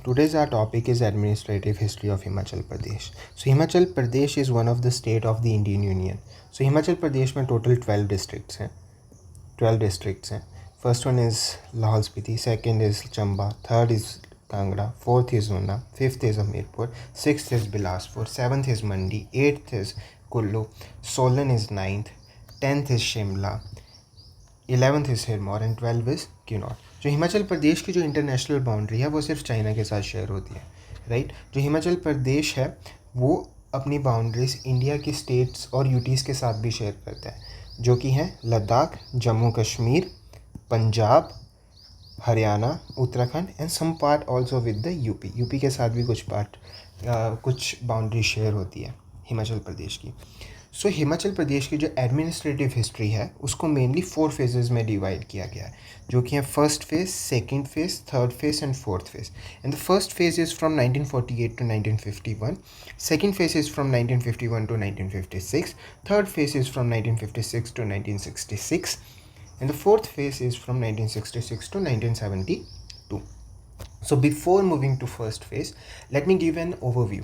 Today's our topic is administrative history of Himachal Pradesh. So Himachal Pradesh is one of the state of the Indian Union. So Himachal Pradesh में total 12 districts हैं. 12 districts हैं. First one is Lahaul Spiti, second is Chamba, third is Kangra, fourth is Una, fifth is Hamirpur, sixth is Bilaspur, seventh is Mandi, eighth is Kullu, Solan is ninth, 10th is Shimla, 11th is Sirmaur and 12 is Kinnaur. जो हिमाचल प्रदेश की जो international boundary है वो सिर्फ China के साथ share होती है, राइट. जो हिमाचल प्रदेश है वो अपनी बाउंड्रीज इंडिया की स्टेट्स और यूटीज़ के साथ भी शेयर करता है, जो कि हैं Ladakh, Jammu Kashmir, Punjab, Haryana, Uttarakhand and some part also with the UP के साथ भी कुछ बाउंड्री शेयर होती है हिमाचल प्रदेश की. सो हिमाचल प्रदेश की जो एडमिनिस्ट्रेटिव हिस्ट्री है उसको मेनली 4 फेजेस में डिवाइड किया गया है, जो कि हैं first phase, second phase, third phase and fourth phase. And the first phase is from 1948 to 1951, second phase is from 1951 to 1956, third phase is from 1956 to 1966 and the fourth phase is from 1966 to 1972. So before moving to first phase, let me give an overview.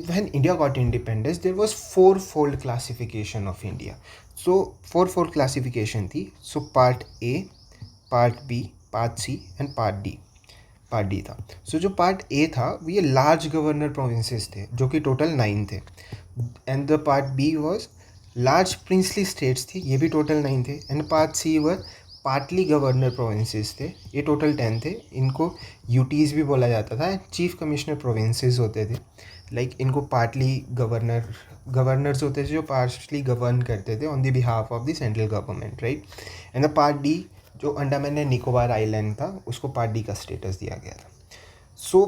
When India got independence, there was four-fold classification of India. So four-fold classification थी. So part A, part B, part C and part D. Part D था. सो जो part A था वो ये large governor provinces थे, जो कि total 9 थे. And the part B was large princely states थी, ये भी टोटल 9 थे. And part C were partly governor provinces थे, ये टोटल 10 थे. इनको यूटीज़ भी बोला जाता था. चीफ कमिश्नर प्रोविंसेस होते थे, लाइक इनको पार्टली गवर्नर्स होते थे जो पार्टली गवर्न करते थे on the behalf of the central government, right. And the part D जो अंडमान एंड निकोबार आइलैंड था उसको पार्ट डी का स्टेटस दिया गया था. सो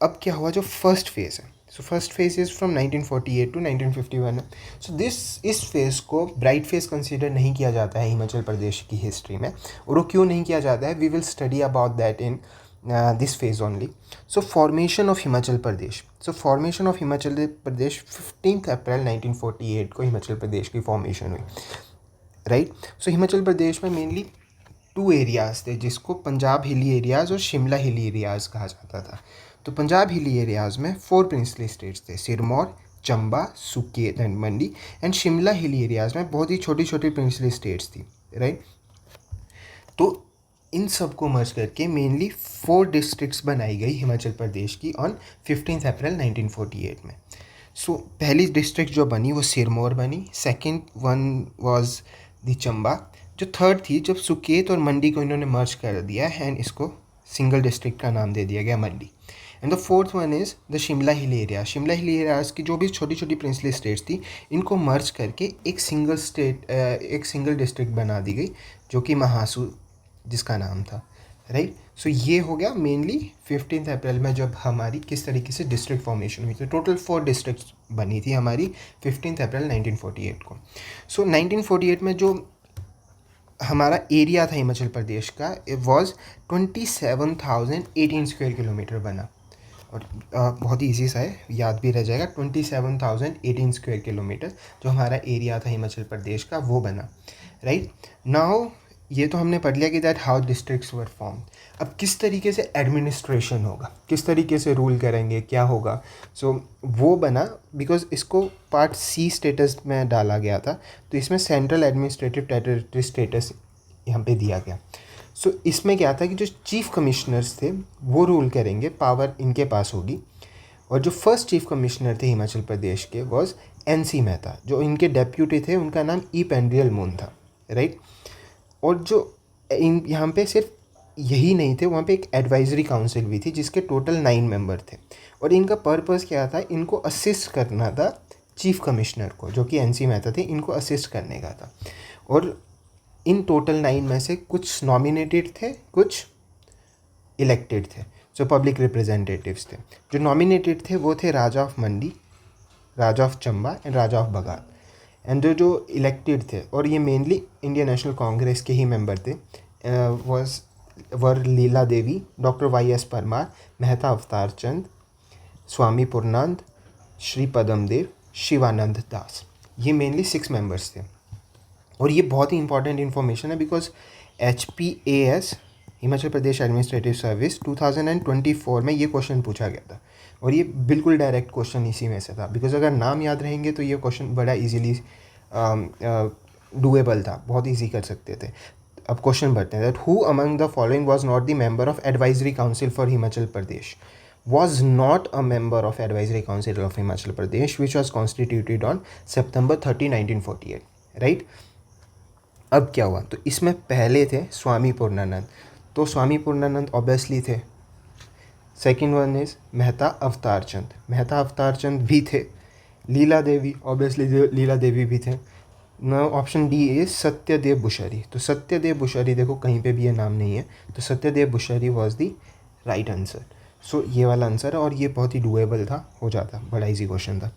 अब क्या हुआ, जो फर्स्ट फेज़ है, so first phase is from 1948 to 1951. So इस फेज़ को ब्राइट फेज कंसिडर नहीं किया जाता है हिमाचल प्रदेश की हिस्ट्री में. और वो क्यों नहीं किया जाता है, we will study about that in this phase only. So formation of Himachal Pradesh. So formation of Himachal Pradesh 15 April 1948 को हिमाचल प्रदेश की फॉर्मेशन हुई, राइट. सो हिमाचल प्रदेश में मेनली 2 एरियाज़ थे, जिसको पंजाब हिली एरियाज़ और शिमला हिली एरियाज़ कहा जाता था. तो पंजाब हिली एरियाज़ में 4 प्रिंसली स्टेट्स थे, Sirmaur, Chamba, Suket and Mandi. And Shimla hilly areas में बहुत ही छोटी छोटी प्रिंसली स्टेट्स थी, राइट. तो इन सब को मर्ज करके मेनली 4 डिस्ट्रिक्ट्स बनाई गई हिमाचल प्रदेश की ऑन 15 अप्रैल 1948 में. सो पहली डिस्ट्रिक्ट जो बनी वो सिरमौर बनी, second one was the Chamba, जो थर्ड थी जब सुकेत और मंडी को इन्होंने मर्ज कर दिया एंड इसको सिंगल डिस्ट्रिक्ट का नाम दे दिया गया Mandi. And the fourth one is the Shimla hilly area. Shimla hilly areas की जो भी छोटी छोटी प्रिंसली स्टेट्स थी इनको मर्ज करके एक सिंगल डिस्ट्रिक्ट बना दी गई, जो कि महासू जिसका नाम था, राइट. सो ये हो गया मेनली 15 अप्रैल में जब हमारी किस तरीके से डिस्ट्रिक्ट फॉर्मेशन हुई थी. टोटल 4 डिस्ट्रिक्ट्स बनी थी हमारी 15 अप्रैल 1948 को. सो 1948 में जो हमारा एरिया था हिमाचल प्रदेश का, इट वॉज 27,018 स्क्वायर किलोमीटर बना. और बहुत ही ईजी सा है, याद भी रह जाएगा. 27,018 स्क्वायर किलोमीटर जो हमारा एरिया था हिमाचल प्रदेश का वो बना, राइट. नाउ ये तो हमने पढ़ लिया कि that how districts were form. अब किस तरीके से एडमिनिस्ट्रेशन होगा, किस तरीके से रूल करेंगे, क्या होगा. सो वो बना बिकॉज इसको पार्ट सी स्टेटस में डाला गया था, तो इसमें सेंट्रल एडमिनिस्ट्रेटिव टेरिटरी स्टेटस यहाँ पे दिया गया. सो इसमें क्या था कि जो चीफ कमिश्नर्स थे वो रूल करेंगे, पावर इनके पास होगी. और जो फर्स्ट चीफ कमिश्नर थे हिमाचल प्रदेश के वॉज NC मेहता. जो इनके डेप्यूटी थे उनका नाम ई पेंड्रियल मून था, राइट. और जो यहाँ पे सिर्फ यही नहीं थे, वहाँ पे एक एडवाइजरी काउंसिल भी थी जिसके टोटल 9 मेंबर थे. और इनका पर्पस क्या था, इनको असिस्ट करना था चीफ कमिश्नर को, जो कि NC मेहता थे, इनको असिस्ट करने का था. और इन टोटल 9 में से कुछ नॉमिनेटेड थे, कुछ इलेक्टेड थे, जो पब्लिक रिप्रेजेंटेटिव्स थे. जो नॉमिनेटेड थे वो थे raja of Mandi, raja of Chamba and raja of Baghat. And जो इलेक्टेड थे, और ये मेनली इंडियन नेशनल कांग्रेस के ही मेंबर थे, वर लीला देवी, डॉक्टर YS परमार, मेहता अवतार चंद, स्वामी पूर्णानंद, श्री पदमदेव, शिवानंद दास. ये मेनली 6 मेंबर्स थे. और ये बहुत ही इंपॉर्टेंट इन्फॉर्मेशन है because HPAS Himachal Pradesh administrative service 2024 में ये क्वेश्चन पूछा गया था, और ये बिल्कुल डायरेक्ट क्वेश्चन इसी में से था, बिकॉज अगर नाम याद रहेंगे तो ये क्वेश्चन बड़ा इजीली डूएबल था, बहुत इजी कर सकते थे। अब क्वेश्चन बढ़ते हैं, that who among the following was not the member of advisory council for Himachal Pradesh, was not a member of Advisory Council of Himachal Pradesh, which was constituted on September 30, 1948, right? अब क्या हुआ, तो इसमें पहले थे स्वामी पूर्णानंद, तो स्वामी पूर्णानंद ऑब्वियसली थे। सेकेंड वन इज मेहता अवतार चंद, मेहता अवतार चंद भी थे। लीला देवी, ऑब्वियसली लीला देवी भी थे। Now option D is Satyadev Bushahri, तो सत्यदेव बुशरी, देखो कहीं पे भी ये नाम नहीं है, तो Satyadev Bushahri was the right answer. So ये वाला आंसर है, और ये बहुत ही डूएबल था, हो जाता, बड़ा इजी क्वेश्चन था।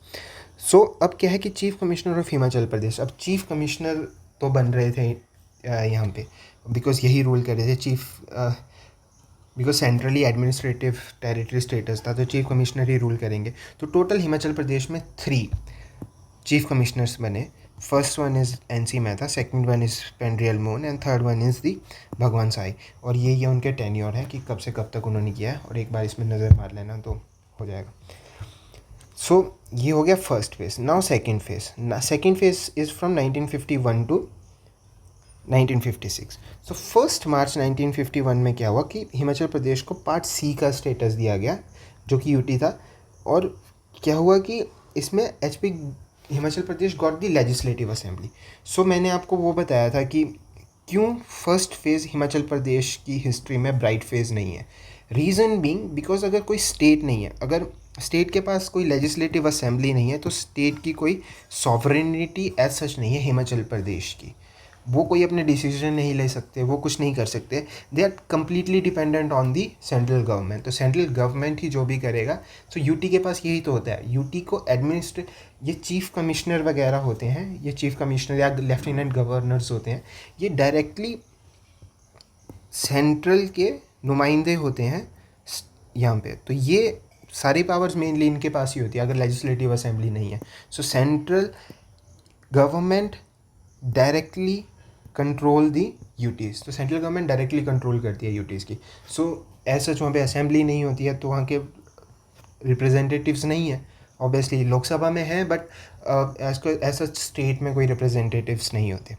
सो अब क्या है कि chief commissioner of Himachal Pradesh, अब चीफ कमिश्नर तो बन रहे थे यहाँ पे, बिकॉज यही रूल कर रहे थे chief, because centrally administrative territory status था, तो चीफ कमिश्नर ही रूल करेंगे। तो टोटल हिमाचल प्रदेश में 3 चीफ कमिश्नर्स बने। First one is NC Mehta, second one is Penderel Moon, and third one is the Bhagwan Sahay. और ये उनके टेन्योर है कि कब से कब तक उन्होंने किया है, और एक बार इसमें नज़र मार लेना तो हो जाएगा। सो ये हो गया first phase. Now second phase, second phase is from 1951 to 1956। So 1 मार्च 1951 में क्या हुआ कि हिमाचल प्रदेश को पार्ट C का स्टेटस दिया गया, जो कि यूटी था। और क्या हुआ कि इसमें Himachal Pradesh got the legislative assembly. सो मैंने आपको वो बताया था कि क्यों फर्स्ट फेज़ हिमाचल प्रदेश की हिस्ट्री में ब्राइट फेज़ नहीं है। रीज़न बीइंग बिकॉज अगर कोई स्टेट नहीं है, अगर स्टेट के पास कोई लेजिस्लेटिव असेंबली नहीं है, तो स्टेट की कोई सॉवरेनिटी एज सच नहीं है हिमाचल प्रदेश की। वो कोई अपने डिसीजन नहीं ले सकते, वो कुछ नहीं कर सकते, they are completely dependent on the central government. तो सेंट्रल गवर्नमेंट ही जो भी करेगा। सो यूटी के पास यही तो होता है, यूटी को ये चीफ कमिश्नर वगैरह होते हैं, ये चीफ कमिश्नर या लेफ्टिनेंट गवर्नर्स होते हैं, ये डायरेक्टली सेंट्रल के नुमाइंदे होते हैं यहाँ पे। तो ये सारी पावर्स मेनली इनके पास ही होती है अगर लेजिस्लेटिव असेंबली नहीं है। सो सेंट्रल गवर्नमेंट डायरेक्टली कंट्रोल दी यूटीज़, तो सेंट्रल गवर्नमेंट डायरेक्टली कंट्रोल करती है यूटीज़ की। सो ऐसा वहाँ पे असेंबली नहीं होती है, तो वहाँ के रिप्रेजेंटेटिव्स नहीं है। ऑब्वियसली लोकसभा में है, बट ऐसा स्टेट में कोई रिप्रेजेंटेटिव्स नहीं होते।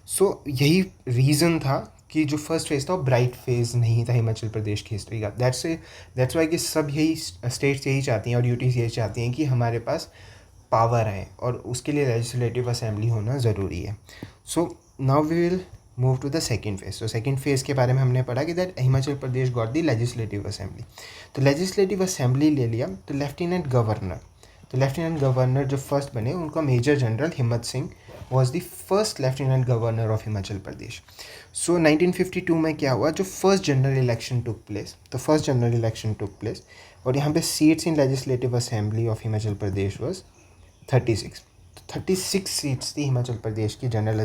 सो यही रीज़न था कि जो फर्स्ट फेज़ था वो ब्राइट फेज़ नहीं था हिमाचल प्रदेश की हिस्ट्री का। दैट्स वाई कि सब यही स्टेट्स यही चाहती हैं और यूटीज़ यही चाहती हैं कि हमारे पास पावर है, और उसके लिए लेजिस्लेटिव असेंबली होना ज़रूरी है। So now we will move to the second phase. तो सेकेंड फेज़ के बारे में हमने पढ़ा कि that Himachal Pradesh got the legislative assembly. तो लेजिस्लेटिव असेंबली ले लिया, तो लेफ्टिनेंट गवर्नर जो फर्स्ट बने, उनका major general Himmat Singh was the first lieutenant governor of Himachal Pradesh. So 1952 में क्या हुआ, जो first general election took place, और यहाँ पे seats in legislative assembly of Himachal Pradesh was 36। तो 36 सीट्स थी हिमाचल प्रदेश की जनरल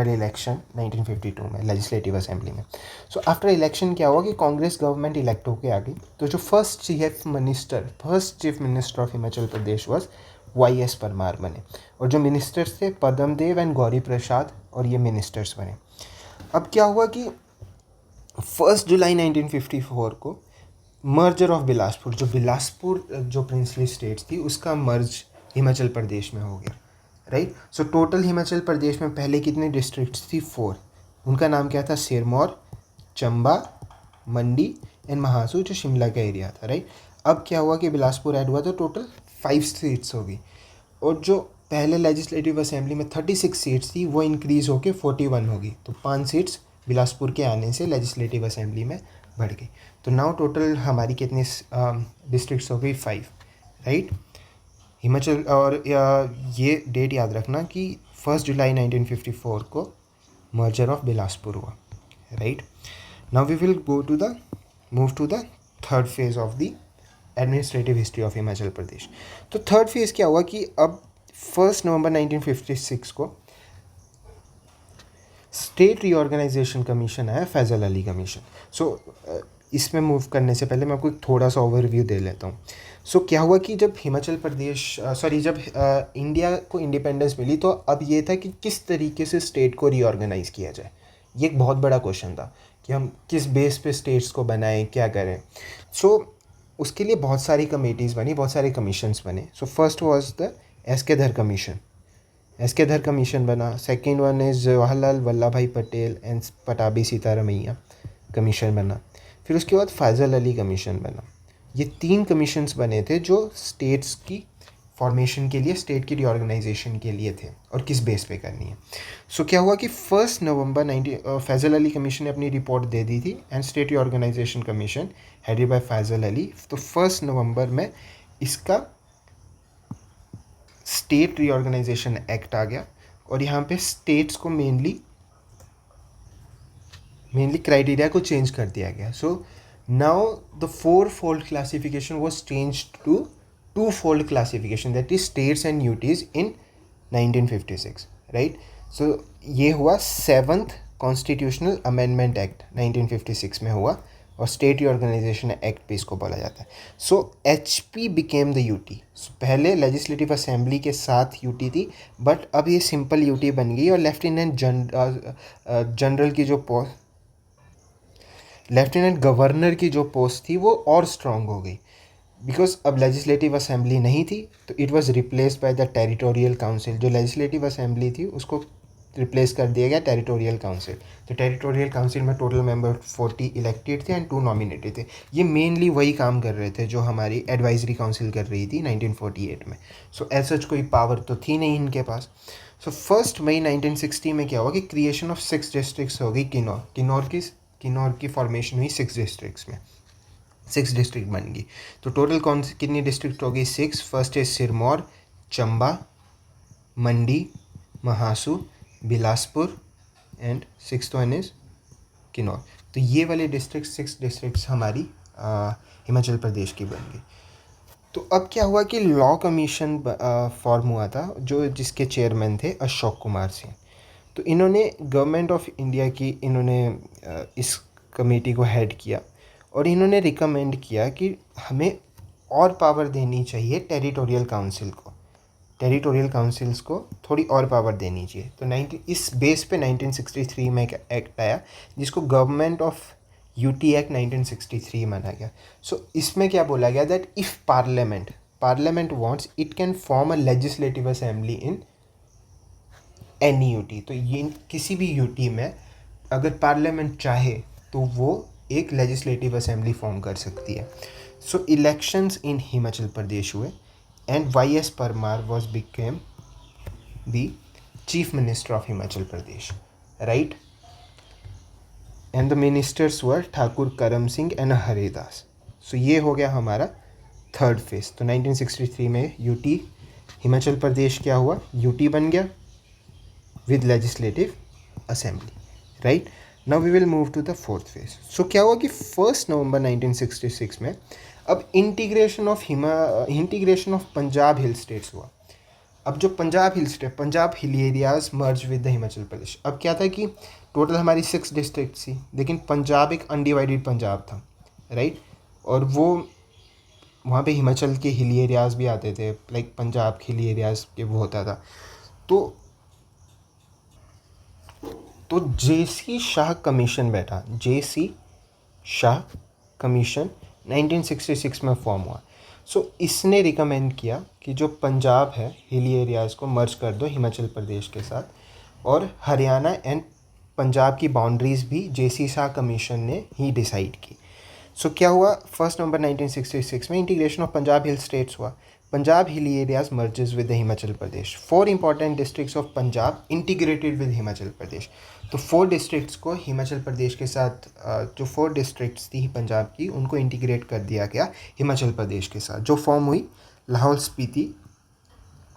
इलेक्शन 1952 में लेजिस्लेटिव असेंबली में। सो आफ्टर इलेक्शन क्या हुआ कि कांग्रेस गवर्नमेंट इलेक्ट होकर आ गई। तो जो first chief minister of Himachal Pradesh was YS Parmar बने, और जो मिनिस्टर्स थे पद्म देव एंड गौरी प्रसाद, और ये मिनिस्टर्स बने। अब क्या हुआ कि 1 जुलाई 1954 को मर्जर ऑफ बिलासपुर, जो प्रिंसली स्टेट्स थी, उसका मर्ज हिमाचल प्रदेश में हो गया, right. So total Himachal Pradesh में पहले कितने डिस्ट्रिक्ट्स थी, 4। उनका नाम क्या था, सिरमौर, चंबा, मंडी एंड महासू, जो शिमला का एरिया था, राइट। अब क्या हुआ कि बिलासपुर ऐड हुआ, तो टोटल 5 सीट्स होगी, और जो पहले लेजिस्लेटिव असेंबली में 36 सीट्स थी वो इंक्रीज़ होके 41 होगी। तो 5 सीट्स बिलासपुर के आने से लेजिस्लेटिव असेंबली में बढ़ गई। तो नाउ टोटल हमारी कितनी डिस्ट्रिक्ट्स हो गई, 5, राइट। हिमाचल, और ये डेट याद रखना कि 1 जुलाई 1954 को मर्जर ऑफ बिलासपुर हुआ, right. Now we will move to the third phase of the administrative history of Himachal Pradesh. तो थर्ड फेज क्या हुआ कि अब 1 नवंबर 1956 को स्टेट रीऑर्गेनाइजेशन कमीशन आया, फैज़ल अली कमीशन। सो इसमें मूव करने से पहले मैं आपको एक थोड़ा सा ओवरव्यू दे लेता हूँ। सो क्या हुआ कि जब जब इंडिया को इंडिपेंडेंस मिली, तो अब ये था कि किस तरीके से स्टेट को रीऑर्गेनाइज़ किया जाए। ये एक बहुत बड़ा क्वेश्चन था कि हम किस बेस पे स्टेट्स को बनाएं, क्या करें। सो उसके लिए बहुत सारी कमेटीज़ बनी, बहुत सारे कमीशंस बने। So first was the S के धर कमीशन, एस के धर कमीशन बना। Second one is Jawaharlal Vallabh भाई पटेल एंड पटाभी सीतारमैया कमीशन बना। फिर उसके बाद फैज़ल अली कमीशन बना। ये 3 कमीशंस बने थे जो स्टेट्स की फॉर्मेशन के लिए, स्टेट की रिऑर्गेनाइजेशन के लिए थे और किस बेस पे करनी है। सो क्या हुआ कि 1 नवंबर 19 फैज़ल अली कमीशन ने अपनी रिपोर्ट दे दी थी and state reorganisation commission headed by Fazal Ali. तो 1 नवंबर में इसका स्टेट रीऑर्गेनाइजेशन एक्ट आ गया और यहाँ पे स्टेट्स को मेनली क्राइटेरिया को चेंज कर दिया गया। So now the 4-fold classification was change to 2-fold classification, that is states and UTs in 1956, right. सो ये हुआ 7th कॉन्स्टिट्यूशनल अमेंडमेंट एक्ट 1956 में हुआ और स्टेट रिऑर्गेनाइजेशन एक्ट पे इसको बोला जाता है। सो HP बिकेम द यूटी। पहले लेजिस्लेटिव असेंबली के साथ यूटी थी, बट अब ये सिंपल यूटी बन गई और लेफ्टिनेंट जनरल की जो पोस्ट, लेफ्टिनेंट गवर्नर की जो पोस्ट थी वो और स्ट्रॉन्ग हो गई, बिकॉज अब लेजिस्लेटिव असेंबली नहीं थी तो it was replaced by the territorial council. जो लेजिस्लेटिव असेंबली थी उसको रिप्लेस कर दिया गया टेरिटोरियल काउंसिल। तो टेरिटोरियल काउंसिल में टोटल मेंबर 40 इलेक्टेड थे एंड 2 नॉमिनेटेड थे। ये मेनली वही काम कर रहे थे जो हमारी एडवाइजरी काउंसिल कर रही थी 1948 में। सो एज सच कोई पावर तो थी नहीं इनके पास। सो 1 मई 1960 में क्या हुआ कि क्रिएशन ऑफ 6 डिस्ट्रिक्ट्स हो गई। किन्नौर की फॉर्मेशन हुई 6 डिस्ट्रिक्ट्स में, 6 डिस्ट्रिक्ट बन गई। तो टोटल कितनी डिस्ट्रिक्ट हो गई? 6। First is Sirmaur, Chamba, Mandi, Mahasu, Bilaspur and 6th one is Kinnaur. तो ये वाले डिस्ट्रिक्ट 6 डिस्ट्रिक्ट्स हमारी हिमाचल प्रदेश की बन गई। तो अब क्या हुआ कि लॉ कमीशन फॉर्म हुआ था जो जिसके चेयरमैन थे अशोक कुमार सिंह। तो इन्होंने गवर्नमेंट ऑफ इंडिया की इस कमेटी को हेड किया और इन्होंने रिकमेंड किया कि हमें और पावर देनी चाहिए टेरिटोरियल काउंसिल को, टेरिटोरियल काउंसिल्स को थोड़ी और पावर देनी चाहिए। तो इस बेस पे 1963 में एक एक्ट आया जिसको गवर्नमेंट ऑफ यूटी एक्ट 1963 माना गया। सो इसमें क्या बोला गया that if parliament wants it can form a legislative assembly in any UT. तो ये किसी भी यूटी में अगर पार्लियामेंट चाहे तो वो एक लेजिस्लेटिव असेंबली फॉर्म कर सकती है। सो इलेक्शंस इन हिमाचल प्रदेश हुए and YS Parmar was became the chief minister of Himachal Pradesh, right. And the ministers were Thakur Karam Singh and Haridas. सो ये हो गया हमारा 3rd फेज। तो 1963 में यूटी हिमाचल प्रदेश क्या हुआ? यूटी बन गया with legislative assembly, right. Now we will move to the 4th phase. So क्या हुआ कि 1 नवंबर 1966 में अब integration of Punjab hill states हुआ। अब जो Punjab hill areas merge with the Himachal Pradesh. अब क्या था कि टोटल हमारी 6 डिस्ट्रिक्ट थी, लेकिन पंजाब एक अनडिवाइडेड पंजाब था, राइट। और वो वहाँ पे हिमाचल के हिल एरियाज भी आते थे, लाइक पंजाब हिल एरियाज के वो होता था। तो JC शाह कमीशन बैठा, JC शाह कमीशन 1966 में फॉर्म हुआ। सो इसने रिकमेंड किया कि जो पंजाब है हिली एरियाज़ को मर्ज कर दो हिमाचल प्रदेश के साथ, और हरियाणा एंड पंजाब की बाउंड्रीज़ भी JC शाह कमीशन ने ही डिसाइड की। सो क्या हुआ? 1 नवंबर 1966 में integration of Punjab hill states हुआ। Punjab hilly areas merges with the Himachal Pradesh. 4 important districts of Punjab integrated with Himachal Pradesh. तो 4 डिस्ट्रिक्ट्स को हिमाचल प्रदेश के साथ, जो 4 डिस्ट्रिक्ट्स थी पंजाब की, उनको इंटीग्रेट कर दिया गया हिमाचल प्रदेश के साथ, जो फॉर्म हुई लाहौल स्पीति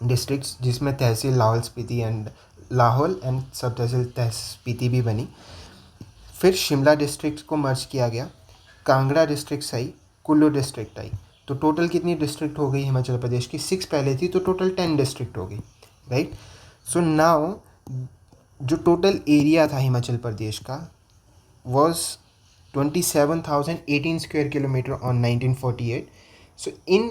डिस्ट्रिक्ट्स, जिसमें तहसील लाहौल स्पीति एंड लाहौल एंड सब तहसील स्पीति भी बनी। फिर शिमला डिस्ट्रिक्ट को मर्ज किया गया, कांगड़ा डिस्ट्रिक्ट आई, कुल्लू डिस्ट्रिक्ट आई। तो टोटल कितनी डिस्ट्रिक्ट हो गई हिमाचल प्रदेश की? 6 पहले थी, तो टोटल 10 डिस्ट्रिक्ट हो गई, राइट। सो नाउ जो टोटल एरिया था हिमाचल प्रदेश का was 27,018 square kilometre on 1948। So in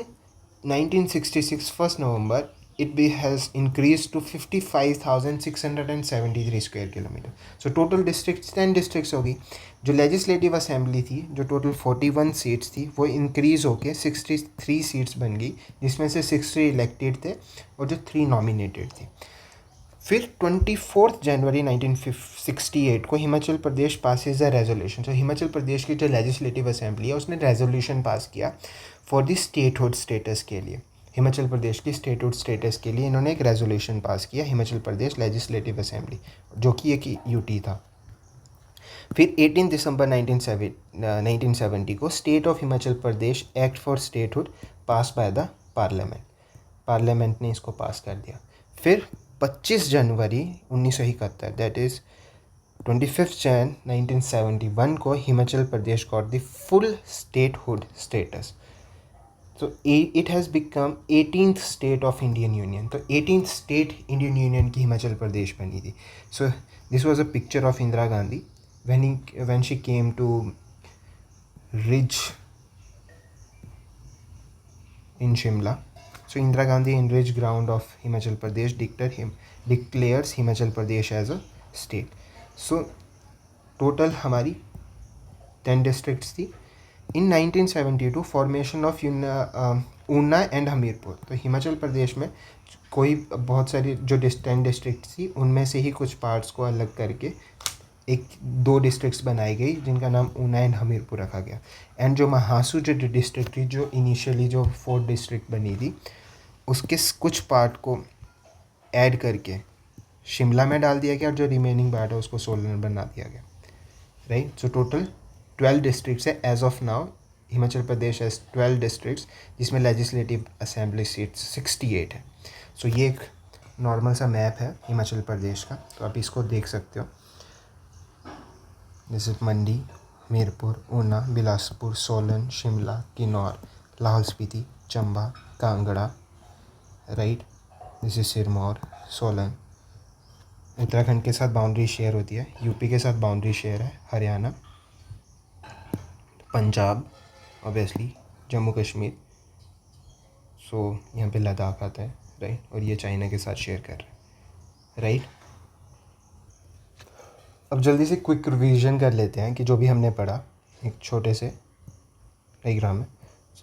1966 1 November it be has increased to 55,673 square kilometre. So total districts 10 districts होगी. जो लेजिस्लेटिव असेंबली थी जो टोटल 41 सीट्स थी वो इंक्रीज़ होके 63 सीट्स बन गई, जिसमें से 60 इलेक्टेड थे और जो 3 नॉमिनेटेड थी. फिर 24 जनवरी 1968 को हिमाचल प्रदेश पासिस द रेजोल्यूशन. तो हिमाचल प्रदेश की जो लेजिस्लेटिव असेंबली है उसने रेजोल्यूशन पास किया फॉर द स्टेटहुड स्टेटस के लिए. हिमाचल प्रदेश की स्टेटहुड स्टेटस के लिए इन्होंने एक रेजोल्यूशन पास किया, हिमाचल प्रदेश लेजिस्लेटिव असेंबली, जो कि एक यूटी था. फिर 18 दिसंबर 1970 को state of Himachal Pradesh act for statehood pass by the parliament ने इसको पास कर दिया. फिर 25 जनवरी 1971 दैट इज़ 25 जैन 1971 को Himachal Pradesh got the full statehood status. तो it has become 18th state of Indian union. तो 18th स्टेट इंडियन यूनियन की हिमाचल प्रदेश बनी थी. So this was a picture of Indira Gandhi when she came to Ridge in Shimla. So Indira Gandhi in Ridge ground of Himachal Pradesh declares Himachal Pradesh as a state. So total हमारी 10 districts थी. In 1972 formation of Una and Hamirpur. तो हिमाचल प्रदेश में कोई बहुत सारी जो 10 district थी उनमें से ही कुछ पार्ट्स को अलग करके एक 2 डिस्ट्रिक्ट्स बनाई गई जिनका नाम ऊना एंड हमीरपुर रखा गया. एंड जो महासू जो डिस्ट्रिक्ट थी जो इनिशियली जो 4th डिस्ट्रिक्ट बनी थी उसके कुछ पार्ट को ऐड करके शिमला में डाल दिया गया और जो रिमेनिंग पार्ट है उसको सोलन बना दिया गया. राइट. सो टोटल 12 डिस्ट्रिक्ट्स है as of now. Himachal Pradesh has 12 districts जिसमें लेजिस्लेटिव असेंबली सीट्स 68 है. सो ये एक नॉर्मल सा मैप है हिमाचल प्रदेश का, तो आप इसको देख सकते हो. जैसे Mandi, Hamirpur, Una, Bilaspur, Solan, Shimla, Kinnaur, Lahaul Spiti, Chamba, Kangra. Right. This is Sirmaur, Solan. Uttarakhand के साथ बाउंड्री शेयर होती है, यूपी के साथ बाउंड्री शेयर है हरियाणा, पंजाब ऑब्वियसली, जम्मू कश्मीर. सो यहाँ पे लद्दाख आता है. राइट. और ये चाइना के साथ शेयर कर रहे हैं. राइट. अब जल्दी से क्विक रिवीजन कर लेते हैं कि जो भी हमने पढ़ा एक छोटे से डायग्राम में.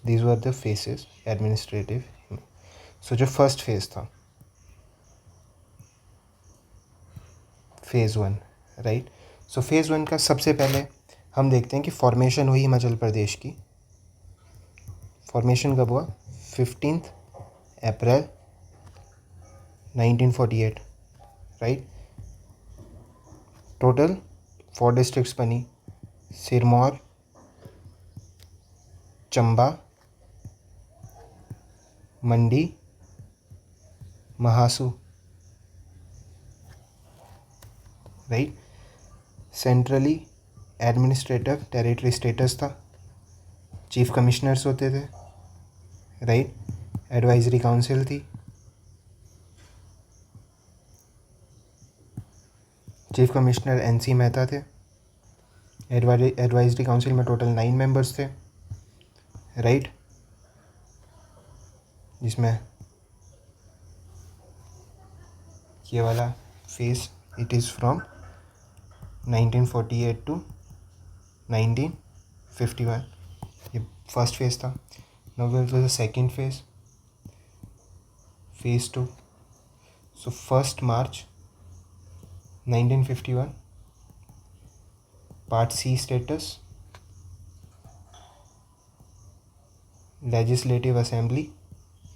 These were the phases administrative. So जो फर्स्ट फेज़ था फेज़ 1. राइट. सो फेज़ 1 का सबसे पहले हम देखते हैं कि फॉर्मेशन हुई हिमाचल प्रदेश की. फॉर्मेशन कब हुआ? 15 अप्रैल 1948. राइट. टोटल 4 डिस्ट्रिक्ट्स बनी, Sirmaur, Chamba, Mandi, Mahasu. Right. Centrally administrative territory status था, चीफ कमिश्नर्स होते थे. राइट. एडवाइजरी काउंसिल थी. चीफ कमिश्नर NC मेहता थे. एडवाइजरी काउंसिल में टोटल 9 मेंबर्स थे. राइट. जिसमें ये वाला phase it is from 1948 to 1951. ये फर्स्ट फेज़ था. Now we will the second phase, phase 2. So 1 March 1951 part C status, legislative assembly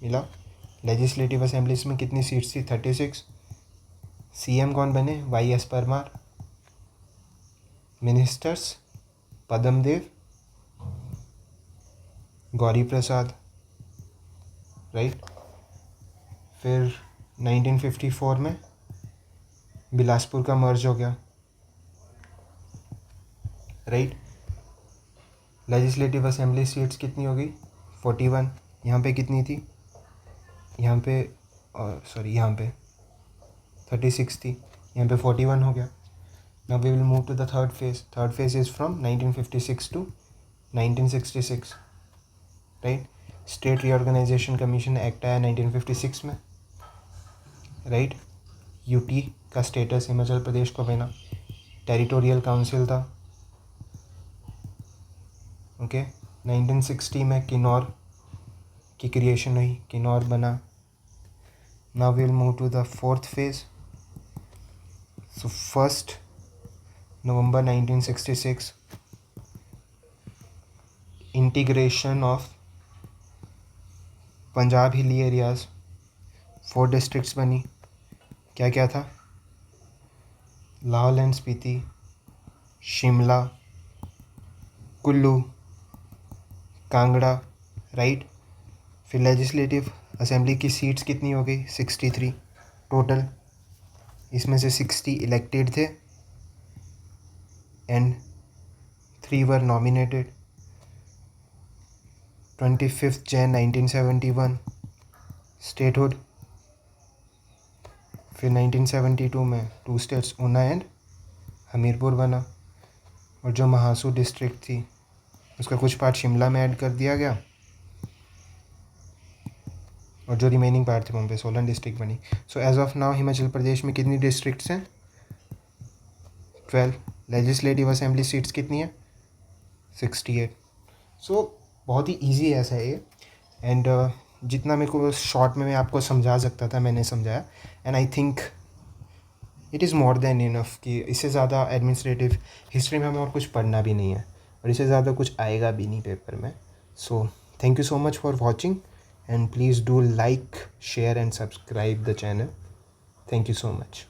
मिला. लेजिस्लेटिव असेंबलीज में कितनी सीट्स थी? 36. CM कौन बने? YS परमार. मिनिस्टर्स पद्मदेव, गौरी प्रसाद. राइट. फिर 1954 में बिलासपुर का मर्ज हो गया. राइट. लेजिस्लेटिव असेंबली सीट्स कितनी हो गई? 41. यहाँ पे कितनी थी? यहाँ पे यहाँ पे 36 थी, यहाँ पे 41 हो गया. Now we will move to the third phase. Third phase is from 1956 to 1966. Right. State reorganisation commission act आया 1956 में. राइट। यूटी का स्टेटस हिमाचल प्रदेश को बना, टेरिटोरियल काउंसिल था। ओके 1960 में किन्नौर की क्रिएशन हुई, किन्नौर बना। Now will move to the fourth phase. So 1 नवंबर 1966 integration of Punjab hilly areas, 4 districts बनी। क्या क्या था? Lahaul and Spiti, Shimla, Kullu, Kangra, right. फिर लेजिस्लेटिव असेंबली की सीट्स कितनी हो गई? 63 टोटल। इसमें से 60 इलेक्टेड थे and 3 were nominated. 25 Jan 1971 statehood. फिर 1972 में 2 स्टेट्स ऊना एंड हमीरपुर बना। और जो महासू डिस्ट्रिक्ट थी उसका कुछ पार्ट शिमला में ऐड कर दिया गया और जो रिमेनिंग पार्ट थे वहाँ पे सोलन डिस्ट्रिक्ट बनी। So as of now Himachal Pradesh में कितनी डिस्ट्रिक्ट्स हैं? 12। लेजिस्लेटिव असेंबली सीट्स कितनी है? 68। सो बहुत ही ईजी ऐसा है ये। एंड जितना मेरे को शॉर्ट में मैं आपको समझा सकता था मैंने समझाया। And I think it is more than enough कि इससे ज़्यादा एडमिनिस्ट्रेटिव हिस्ट्री में हमें और कुछ पढ़ना भी नहीं है और इससे ज़्यादा कुछ आएगा भी नहीं पेपर में। So thank you so much for watching and please do like, share and subscribe the channel. Thank you so much.